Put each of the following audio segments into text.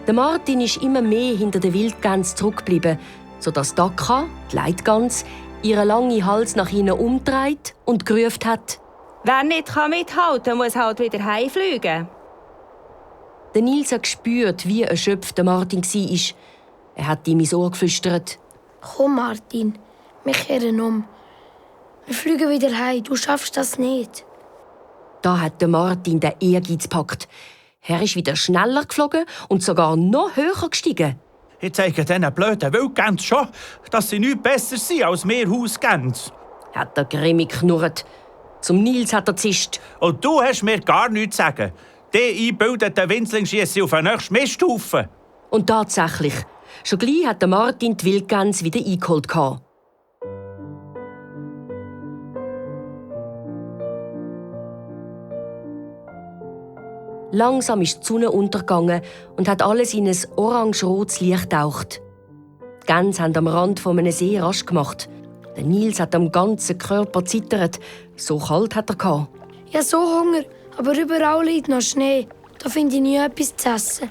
Der Martin ist immer mehr hinter der Wildgans zurückgeblieben, sodass Daka, die Leitgans, ihren langen Hals nach ihnen umdreht und gerufen hat: Wer nicht mithalten kann, muss halt wieder heimfliegen. Der Nils hat gespürt, wie erschöpft der Martin war. Er hat ihm ins Ohr geflüstert: Komm, Martin, wir kehren um. Wir fliegen wieder heim, du schaffst das nicht. Da hat der Martin den Ehrgeiz gepackt. Er ist wieder schneller geflogen und sogar noch höher gestiegen. Ich zeige diesen blöden Wildgänsen schon, dass sie nichts besser sind als wir Hausgänse. Hat er grimmig geknurrt. Zum Nils hat er zischt: Und du hast mir gar nichts zu sagen. Die eingebildeten Winzling schiessen auf den nächsten Misthaufen. Und tatsächlich, schon gleich hat der Martin die Wildgans wieder eingeholt. Langsam ist die Sonne untergegangen und hat alles in ein orange-rotes Licht getaucht. Die Gänse haben am Rand von einem See rasch gemacht. Der Nils hat am ganzen Körper zittert. So kalt hat er gehabt. Ich habe so Hunger, aber überall liegt noch Schnee. Da finde ich nie etwas zu essen.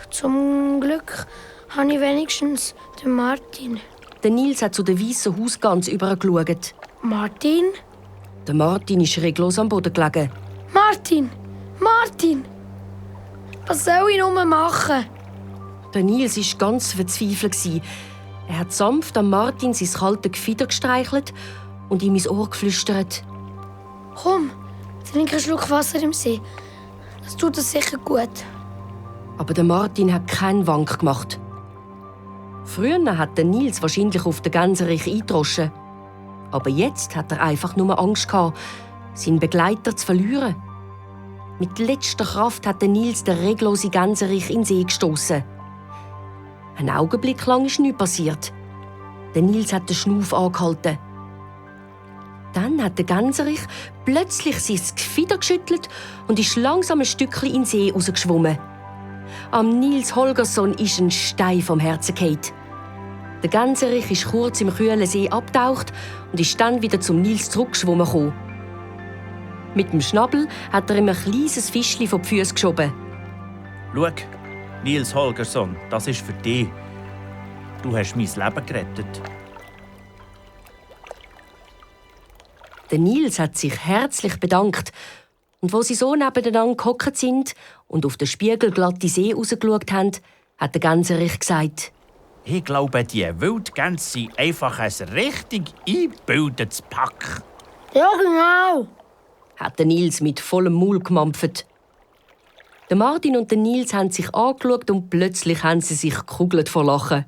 Zum Glück habe ich wenigstens den Martin. Der Nils hat zu der weißen Hausgans übergeschaut. Martin? Der Martin ist reglos am Boden gelegen. Martin! Martin! Was soll ich nur machen? Der Nils war ganz verzweifelt. Er hat sanft an Martin sein kaltes Gefieder gestreichelt und ihm ins Ohr geflüstert: Komm, trink einen Schluck Wasser im See. Das tut uns sicher gut. Aber der Martin hat keinen Wank gemacht. Früher hat der Nils wahrscheinlich auf den Gänserich eingedroschen. Aber jetzt hat er einfach nur Angst gehabt, seinen Begleiter zu verlieren. Mit letzter Kraft hat der Nils den reglosen Gänserich in den See gestoßen. Einen Augenblick lang ist nichts passiert. Der Nils hat den Schnuff angehalten. Dann hat der Gänserich plötzlich sein Gefieder geschüttelt und ist langsam ein Stückchen in den See rausgeschwommen. Am Nils Holgersson ist ein Stein vom Herzen gefallen. Der Gänserich ist kurz im kühlen See abgetaucht und ist dann wieder zum Nils zurückgeschwommen. Mit dem Schnabel hat er ihm ein kleines Fischchen vor die Füße geschoben. Schau, Nils Holgersson, das ist für dich. Du hast mein Leben gerettet. Der Nils hat sich herzlich bedankt. Und wo sie so nebeneinander gehockt sind und auf den spiegelglatten See rausgeschaut haben, hat der Gänserich gesagt: Ich glaube, die Wildgänse sind einfach ein richtig eingebildetes Pack. Ja, genau. Hat der Nils mit vollem Maul gemampft. Der Martin und der Nils haben sich angeschaut und plötzlich haben sie sich gekugelt vor Lachen.